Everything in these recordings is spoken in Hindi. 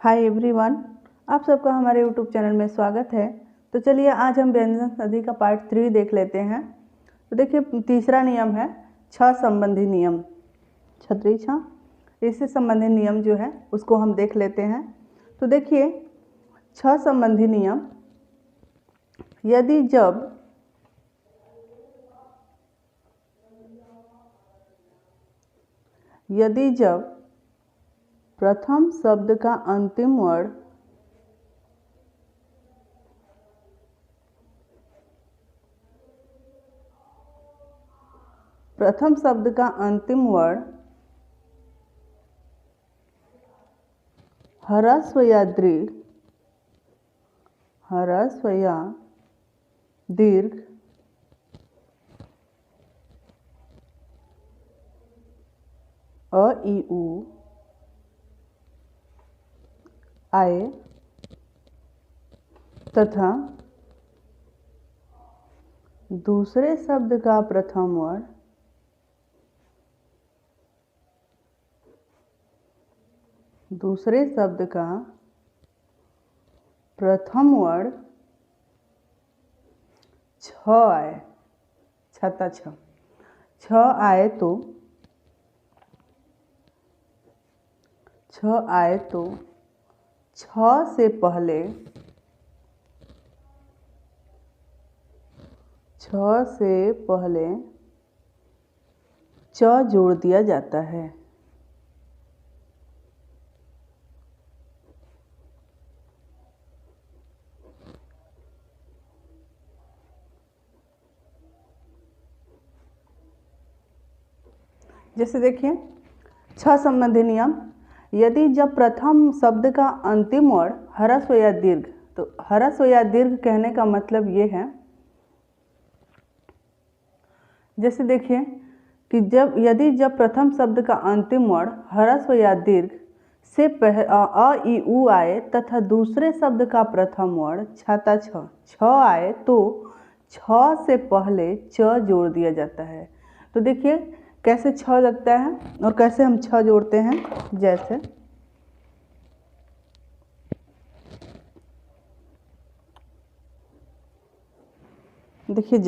हाय एवरीवन, आप सबका हमारे यूट्यूब चैनल में स्वागत है। तो चलिए आज हम व्यंजन संधि का पार्ट 3 देख लेते हैं। तो देखिए तीसरा नियम है छ संबंधी नियम। छतरी छ, इससे संबंधित नियम जो है उसको हम देख लेते हैं। तो देखिए छ संबंधी नियम, यदि जब प्रथम शब्द का अंतिम वर्ण ह्रस्व या दीर्घ अ ई उ आए तथा दूसरे शब्द का प्रथम वर्ण छ आए, छता छ आए तो छ से पहले च जोड़ दिया जाता है। जैसे देखिए छ संबंधी नियम, यदि जब प्रथम शब्द का अंतिम वर्ण ह्रस्व या दीर्घ, तो ह्रस्व या दीर्घ कहने का मतलब ये है, जैसे देखिए कि जब प्रथम शब्द का अंतिम वर्ण ह्रस्व या दीर्घ से अ ई उ आए तथा दूसरे शब्द का प्रथम वर्ण छाता छ आए तो छ से पहले च जोड़ दिया जाता है। तो देखिए कैसे छ लगता है और कैसे हम छ जोड़ते हैं। जैसे देखिए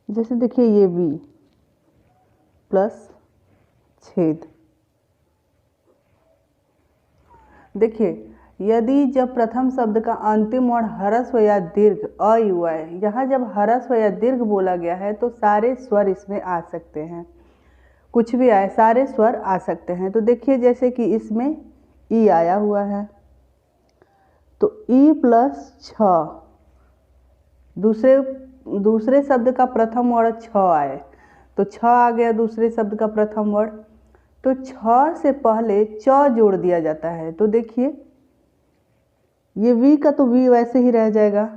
जैसे देखिए ये वी प्लस छेद। देखिए यदि जब प्रथम शब्द का अंतिम वर्ण ह्रस्व या दीर्घ अ यू आए, यहाँ जब ह्रस्व या दीर्घ बोला गया है तो सारे स्वर इसमें आ सकते हैं, कुछ भी आए सारे स्वर आ सकते हैं। तो देखिए जैसे कि इसमें ई आया हुआ है तो ई प्लस छ, दूसरे शब्द का प्रथम वर्ण छ आए तो छ आ गया दूसरे शब्द का प्रथम वर्ण, तो छ से पहले च जोड़ दिया जाता है। तो देखिए ये वी का तो वी वैसे ही रह जाएगा।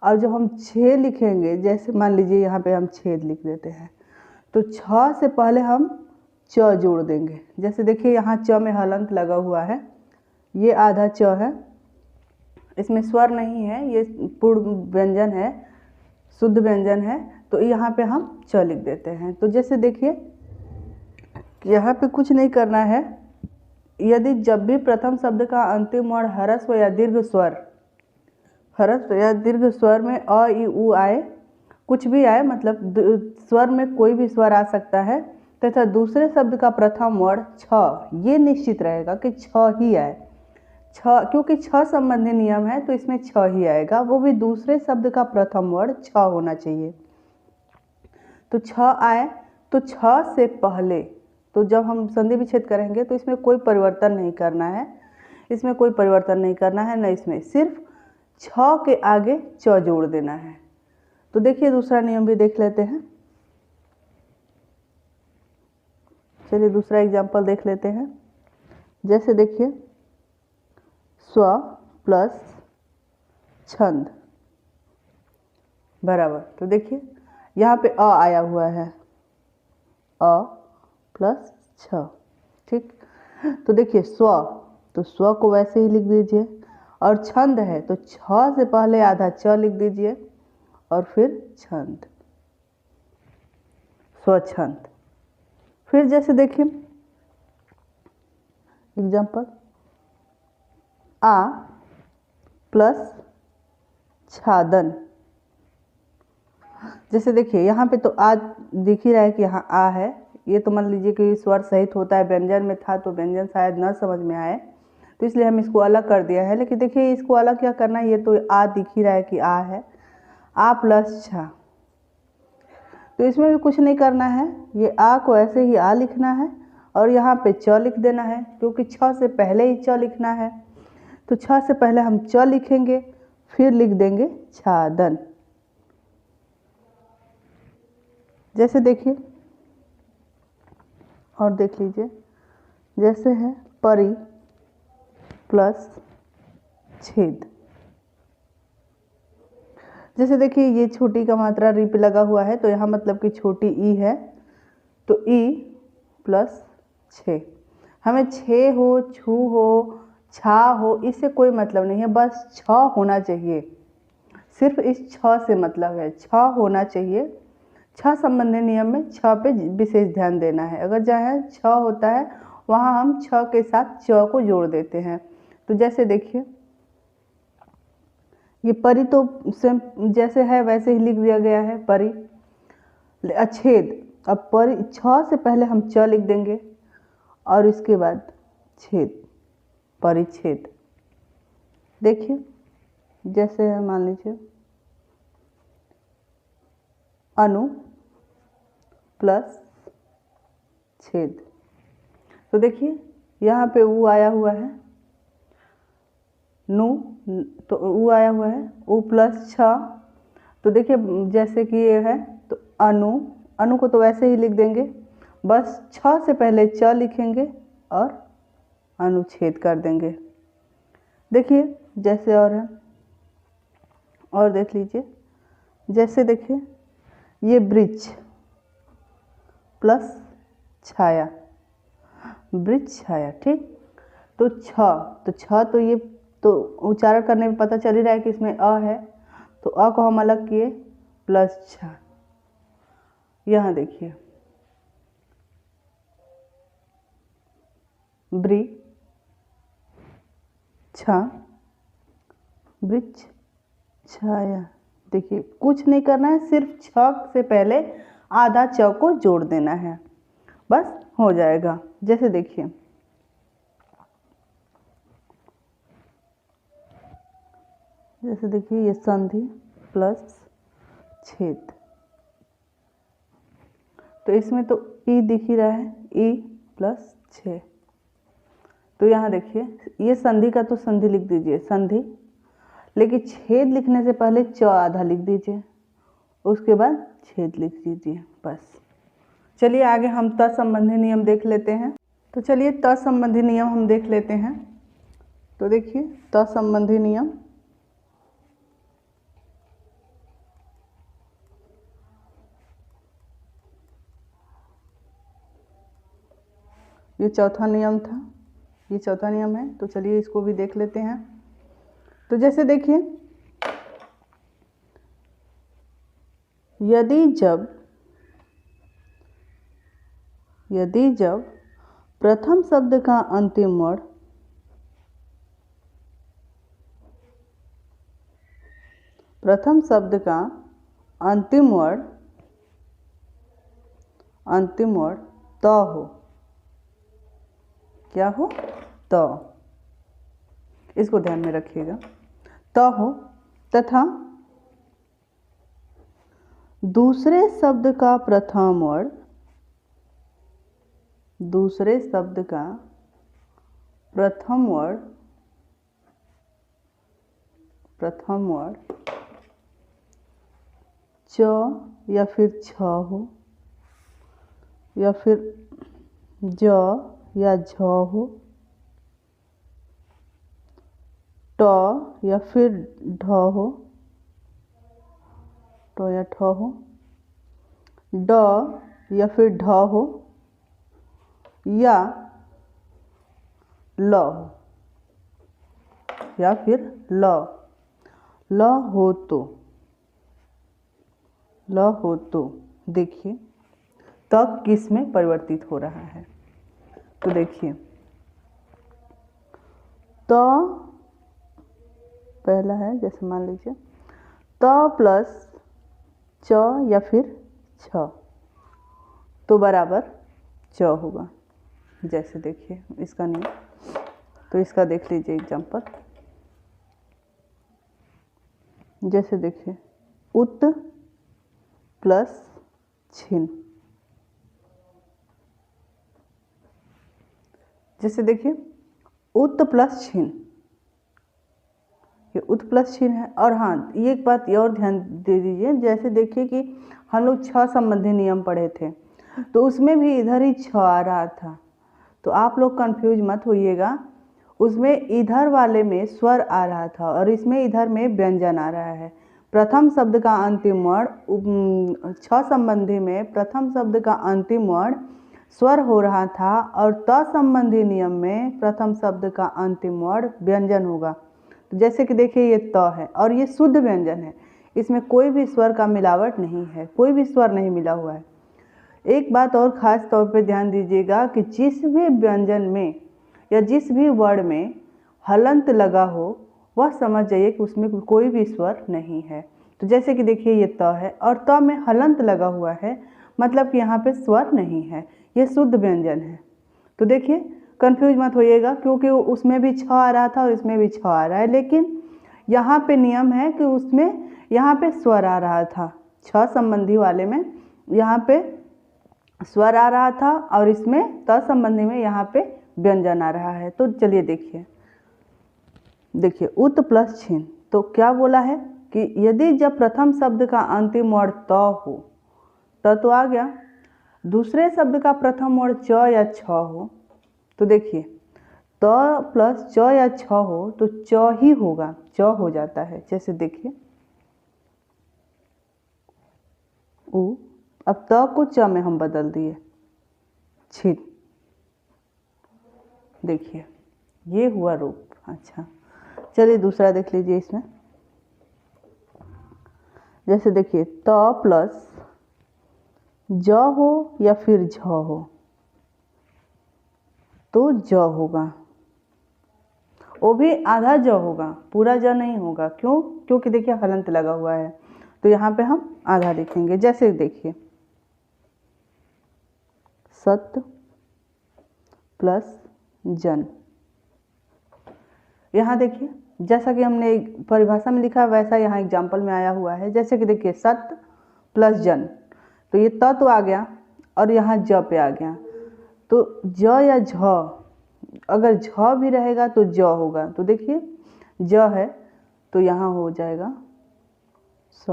और जब हम छः लिखेंगे, जैसे मान लीजिए यहाँ पे हम छेद लिख देते हैं, तो छ से पहले हम च जोड़ देंगे। जैसे देखिए यहाँ च में हलंत लगा हुआ है, ये आधा च है, इसमें स्वर नहीं है, ये पूर्ण व्यंजन है, शुद्ध व्यंजन है, तो यहाँ पे हम च लिख देते हैं। तो जैसे देखिए यहाँ पे कुछ नहीं करना है, यदि जब भी प्रथम शब्द का अंतिम वर्ण ह्रस्व या दीर्घ स्वर में अ ई उ आए, कुछ भी आए, मतलब स्वर में कोई भी स्वर आ सकता है, तथा दूसरे शब्द का प्रथम वर्ण छ, ये निश्चित रहेगा कि छ ही आए। छ, क्योंकि छ संबंधी नियम है तो इसमें छ ही आएगा, वो भी दूसरे शब्द का प्रथम वर्ण छ होना चाहिए। तो छ आए तो छ से पहले, तो जब हम संधि विच्छेद करेंगे तो इसमें कोई परिवर्तन नहीं करना है, न इसमें सिर्फ छ के आगे च जोड़ देना है। तो देखिए दूसरा नियम भी देख लेते हैं। चलिए दूसरा एग्जाम्पल देख लेते हैं। जैसे देखिए स्व प्लस छंद बराबर, तो देखिए यहाँ पे अ आया हुआ है, अ प्लस छ, ठीक। तो देखिए स्व, तो स्व को वैसे ही लिख दीजिए, और छंद है तो छ से पहले आधा च लिख दीजिए और फिर छंद, स्वच्छंद। फिर जैसे देखिए एग्जाम्पल आ प्लस छादन। जैसे देखिए यहाँ पे तो आ दिख ही रहा है कि यहाँ आ है, ये तो मान लीजिए कि स्वर सहित होता है, व्यंजन में था तो व्यंजन शायद न समझ में आए, तो इसलिए हम इसको अलग कर दिया है। लेकिन देखिए इसको अलग क्या करना है, ये तो आ दिख ही रहा है कि आ है, आ प्लस छ, तो इसमें भी कुछ नहीं करना है, ये आ को ऐसे ही आ लिखना है और यहाँ पे च लिख देना है, क्योंकि छ से पहले ही च लिखना है, तो छ से पहले हम च लिखेंगे, फिर लिख देंगे छादन। जैसे देखिए और देख लीजिए, जैसे है परी प्लस छेद। जैसे देखिए ये छोटी का मात्रा री पे लगा हुआ है, तो यहाँ मतलब कि छोटी ई है, तो ई प्लस छे। हमें छे हो, छू हो, छा हो, इससे कोई मतलब नहीं है, बस छ होना चाहिए, सिर्फ इस छ से मतलब है, छ होना चाहिए। छ संबंधी नियम में छ पे विशेष ध्यान देना है, अगर जहाँ छ होता है वहाँ हम छ के साथ च को जोड़ देते हैं। तो जैसे देखिए ये परी तो सेम जैसे है वैसे ही लिख दिया गया है परी, छेद, अब परी छ से पहले हम च लिख देंगे और इसके बाद छेद, परिच्छेद। देखिए जैसे है मान लीजिए अनु प्लस छेद, तो देखिए यहाँ पे ऊ आया हुआ है, नु तो ऊ आया हुआ है, ऊ प्लस छ, तो देखिए जैसे कि ये है तो अनु, अनु को तो वैसे ही लिख देंगे, बस छ से पहले च लिखेंगे और अनुच्छेद कर देंगे। देखिए जैसे और है, और देख लीजिए, जैसे देखिए ये वृक्ष प्लस छाया, वृक्ष छाया, ठीक। तो छ तो ये तो उच्चारण करने में पता चल ही रहा है कि इसमें अ है, तो अ को हम अलग किए प्लस छ। यहाँ देखिए ब्री छ वृक्ष छाया, देखिए कुछ नहीं करना है, सिर्फ छ से पहले आधा च को जोड़ देना है, बस हो जाएगा। जैसे देखिए ये संधि प्लस छेद, तो इसमें तो ई दिख ही रहा है, ई प्लस छे, तो यहाँ देखिए ये संधि का तो संधि लिख दीजिए संधि, लेकिन छेद लिखने से पहले च आधा लिख दीजिए, उसके बाद छेद लिख दीजिए, बस। चलिए आगे हम त संबंधी नियम देख लेते हैं। तो चलिए त संबंधी नियम हम देख लेते हैं। तो देखिए त संबंधी नियम, ये चौथा नियम था, ये चौथा नियम है, तो चलिए इसको भी देख लेते हैं। तो जैसे देखिए यदि जब प्रथम शब्द का अंतिम वर्ण त हो, क्या हो, त, इसको ध्यान में रखिएगा, त हो, तथा दूसरे शब्द का प्रथम वर्ण च या फिर छ हो, या फिर ज या झ हो, ट या फिर ढ हो, ट या ठ हो, ड या फिर ढ हो, या ल हो, या फिर ल हो तो देखिए तक किस में परिवर्तित हो रहा है। तो देखिए त पहला है, जैसे मान लीजिए त प्लस च या फिर छ तो बराबर च होगा। जैसे देखिए इसका नियम, तो इसका देख लीजिए एग्जाम्पल। जैसे देखिए उत प्लस छिन, जैसे देखिए उत प्लस छिन, ये उत प्लस छिन है। और हाँ, ये एक बात और ध्यान दे दीजिए, जैसे देखिए कि हम लोग छ संबंधी नियम पढ़े थे, तो उसमें भी इधर ही छ आ रहा था, तो आप लोग कंफ्यूज मत होइएगा। उसमें इधर वाले में स्वर आ रहा था और इसमें इधर में व्यंजन आ रहा है। प्रथम शब्द का अंतिम वर्ण छ संबंधी में प्रथम शब्द का अंतिम वर्ण स्वर हो रहा था और त संबंधी नियम में प्रथम शब्द का अंतिम वर्ण व्यंजन होगा। तो जैसे कि देखिए ये त है और ये शुद्ध व्यंजन है, इसमें कोई भी स्वर का मिलावट नहीं है, कोई भी स्वर नहीं मिला हुआ है। एक बात और ख़ास तौर पे ध्यान दीजिएगा कि जिस भी व्यंजन में या जिस भी वर्ण में हलंत लगा हो वह समझ जाइए कि उसमें कोई भी स्वर नहीं है। तो जैसे कि देखिए ये त है और त में हलंत लगा हुआ है, मतलब कि यहाँ पे स्वर नहीं है, ये शुद्ध व्यंजन है। तो देखिए कंफ्यूज मत होइएगा, क्योंकि उसमें भी छ आ रहा था और इसमें भी छ आ रहा है, लेकिन यहाँ पे नियम है कि उसमें यहाँ पे स्वर आ रहा था, छ संबंधी वाले में यहाँ पे स्वर आ रहा था और इसमें त संबंधी में यहाँ पे व्यंजन आ रहा है। तो चलिए देखिए उत प्लस छिन, तो क्या बोला है कि यदि जब प्रथम शब्द का अंतिम वर्ण त हो, त तो आ गया, दूसरे शब्द का प्रथम वर्ण च या छ हो, तो देखिए त प्लस च या छ हो तो च ही होगा, च हो जाता है। जैसे देखिए उ, अब त को च में हम बदल दिए, छिन, देखिए ये हुआ रूप। अच्छा चलिए दूसरा देख लीजिए इसमें। जैसे देखिए त प्लस ज हो या फिर झ हो तो ज होगा, वो भी आधा ज होगा, पूरा ज नहीं होगा। क्यों? क्योंकि देखिए हलंत लगा हुआ है, तो यहाँ पे हम आधा लिखेंगे। जैसे देखिए सत प्लस जन, यहाँ देखिए जैसा कि हमने परिभाषा में लिखा वैसा यहाँ एग्जाम्पल में आया हुआ है। जैसे कि देखिए सत प्लस जन, तो ये त तो आ गया और यहाँ ज पे आ गया, तो ज या झ, अगर झ भी रहेगा तो ज होगा। तो देखिए ज है तो यहाँ हो जाएगा स,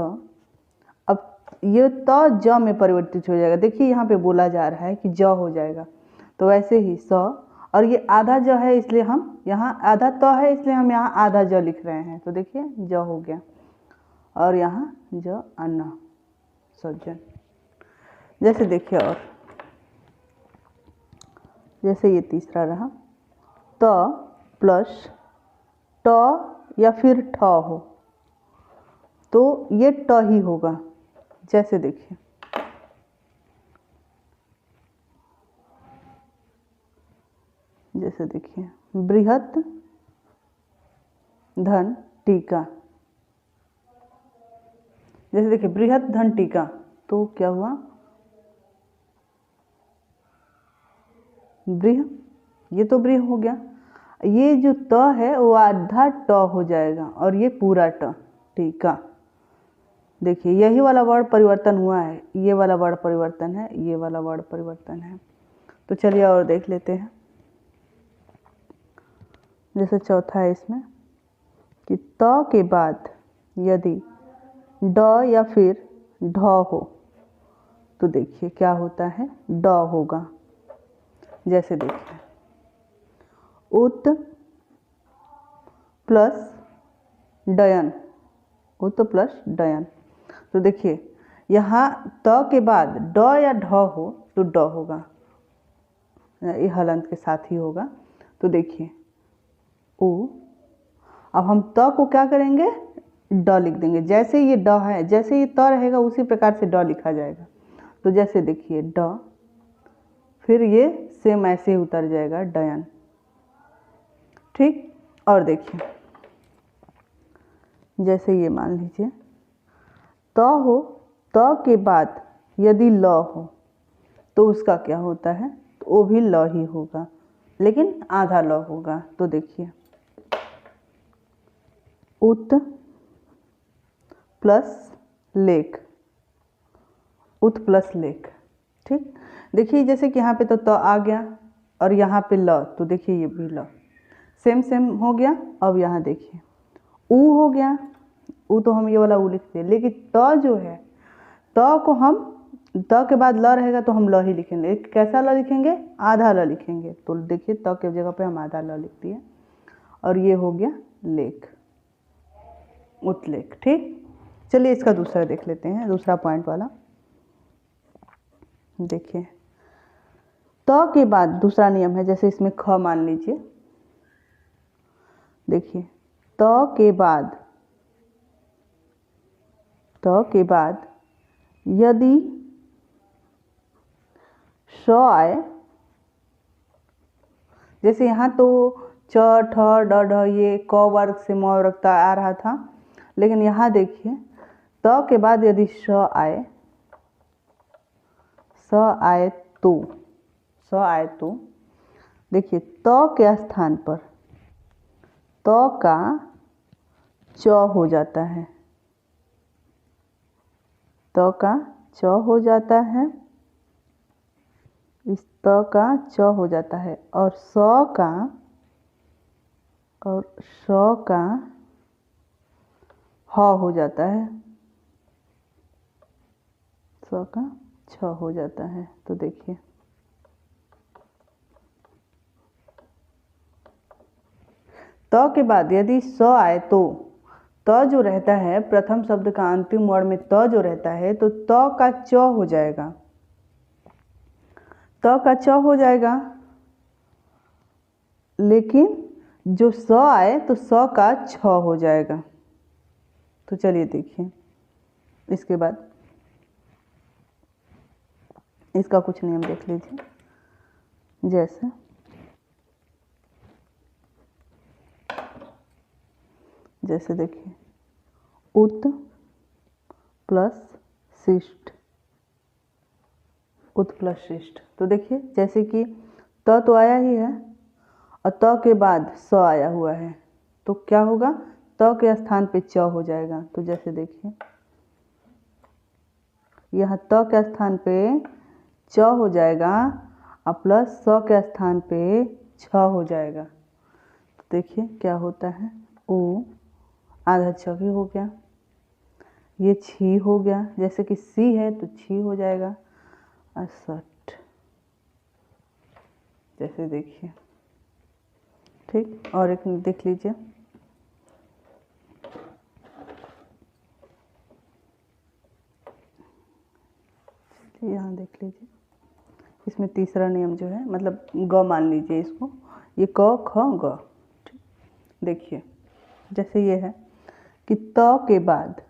अब ये त ज में परिवर्तित हो जाएगा। देखिए यहाँ पे बोला जा रहा है कि ज हो जाएगा, तो वैसे ही स, और ये आधा ज है इसलिए हम यहाँ आधा त है इसलिए हम यहाँ आधा ज लिख रहे हैं, तो देखिए ज हो गया और यहाँ ज अन्ना सज्जन। जैसे देखिए और जैसे ये तीसरा रहा त प्लस ट या फिर ठ हो तो ये ट ही होगा। जैसे देखिए बृहत धन टीका, जैसे देखिए बृहत धन टीका, तो क्या हुआ बृह, ये तो बृह हो गया, ये जो त है वो आधा ट हो जाएगा और ये पूरा ट, टीका। देखिए यही वाला वर्ड परिवर्तन हुआ है, ये वाला वर्ड परिवर्तन है, ये वाला वर्ड परिवर्तन है। तो चलिए और देख लेते हैं। जैसे चौथा है इसमें कि त के बाद यदि ड या फिर ढ हो तो देखिए क्या होता है, ड होगा। जैसे देखिए उत प्लस डयन, उत प्लस डयन, तो देखिए यहाँ त के बाद ड या ढ हो तो ड होगा, ये हलंत के साथ ही होगा। तो देखिए उ, अब हम त को क्या करेंगे, ड लिख देंगे। जैसे ये ड है, जैसे ये त रहेगा उसी प्रकार से ड लिखा जाएगा। तो जैसे देखिए ड, फिर ये सेम ऐसे ही उतर जाएगा डयन, ठीक। और देखिए, जैसे ये मान लीजिए त हो, त के बाद यदि ल हो तो उसका क्या होता है, तो वो भी ल ही होगा, लेकिन आधा ल होगा। तो देखिए, उत प्लस लेख, उत प्लस लेख। ठीक, देखिए जैसे कि यहाँ पे तो त आ गया और यहाँ पे ल, तो देखिए ये भी ल सेम सेम हो गया। अब यहाँ देखिए ऊ हो गया, ऊ तो हम ये वाला ऊ लिखते हैं, लेकिन त जो है, त को हम, त के बाद ल रहेगा तो हम ल ही लिखेंगे। कैसा ल लिखेंगे, आधा ल लिखेंगे। तो देखिए त के जगह पे हम आधा ल लिख दिए और ये हो गया लेख, उत्लेख। ठीक, चलिए इसका दूसरा देख लेते हैं, दूसरा पॉइंट वाला। देखिए त के बाद दूसरा नियम है, जैसे इसमें ख मान लीजिए। देखिए त के बाद यदि श आए, जैसे यहाँ तो च ठ ड ढ ये क वर्ग से म वर्ग तक आ रहा था, लेकिन यहाँ देखिए त के बाद यदि श आए, स आए तो देखिए त के स्थान पर त का च हो जाता है, त का च हो जाता है, इस त का च हो जाता है, और स का ह हो जाता है, स का छ हो जाता है। तो देखिए त के बाद यदि स आए तो त जो रहता है, प्रथम शब्द का अंतिम वर्ण में त जो रहता है, तो त का च हो जाएगा, त का च हो जाएगा, लेकिन जो स आए तो स का छ हो जाएगा। तो चलिए देखिए, इसके बाद इसका कुछ नियम देख लीजिए। जैसे देखिए उत प्लस शिष्ट, उत प्लस शिष्ट। तो देखिए जैसे कि त तो आया ही है और त के बाद स आया हुआ है, तो क्या होगा, त के स्थान पे च हो जाएगा। तो जैसे देखिए यह त के स्थान पे च हो जाएगा और प्लस स के स्थान पे छ हो जाएगा। तो देखिए क्या होता है, ऊ आधा छ भी हो गया, ये छी हो गया, जैसे कि सी है तो छी हो जाएगा, और सट, जैसे देखिए। ठीक, और एक देख लीजिए, यहाँ देख लीजिए, इसमें तीसरा नियम जो है, मतलब ग मान लीजिए इसको, ये क ख ग। ठीक, देखिए जैसे ये है कि त के बाद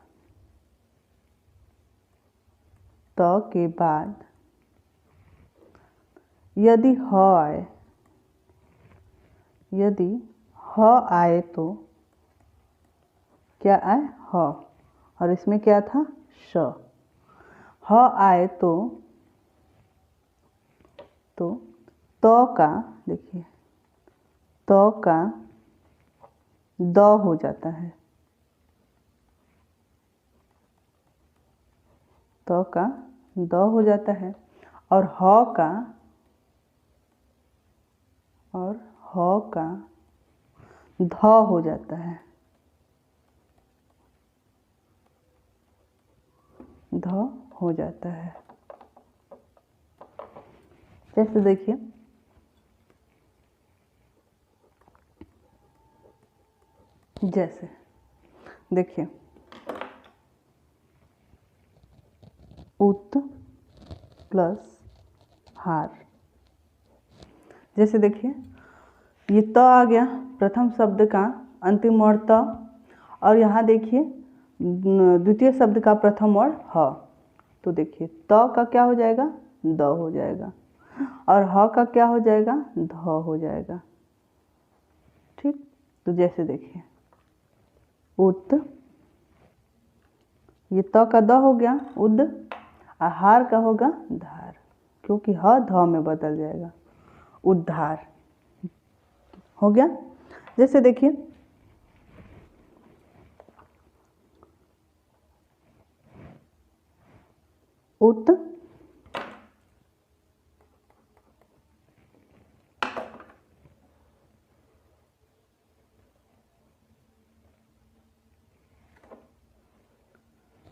यदि ह आए तो क्या आए, ह, और इसमें क्या था, श। ह आए तो त का, देखिए त का द हो जाता है, त का द हो जाता है, और ह का ध हो जाता है, ध हो जाता है। जैसे देखिए उत प्लस हार, जैसे देखिए ये त आ गया, प्रथम शब्द का अंतिम वर्ण त, और यहाँ देखिए द्वितीय शब्द का प्रथम वर्ण ह। तो देखिए त का क्या हो जाएगा, द हो जाएगा, और ह का क्या हो जाएगा, ध हो जाएगा। ठीक, तो जैसे देखिए उत, ये त का द हो गया उद, और हार का होगा धार, क्योंकि ह ध में बदल जाएगा, उद्धार हो गया। जैसे देखिए उत,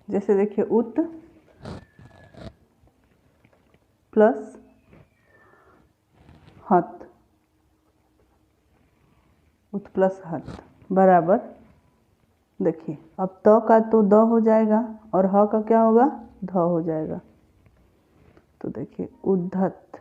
जैसे देखिए उत प्लस हत, उत प्लस हत बराबर, देखिए अब त का तो द हो जाएगा और ह का क्या होगा ध हो जाएगा। तो देखिए उद्धत,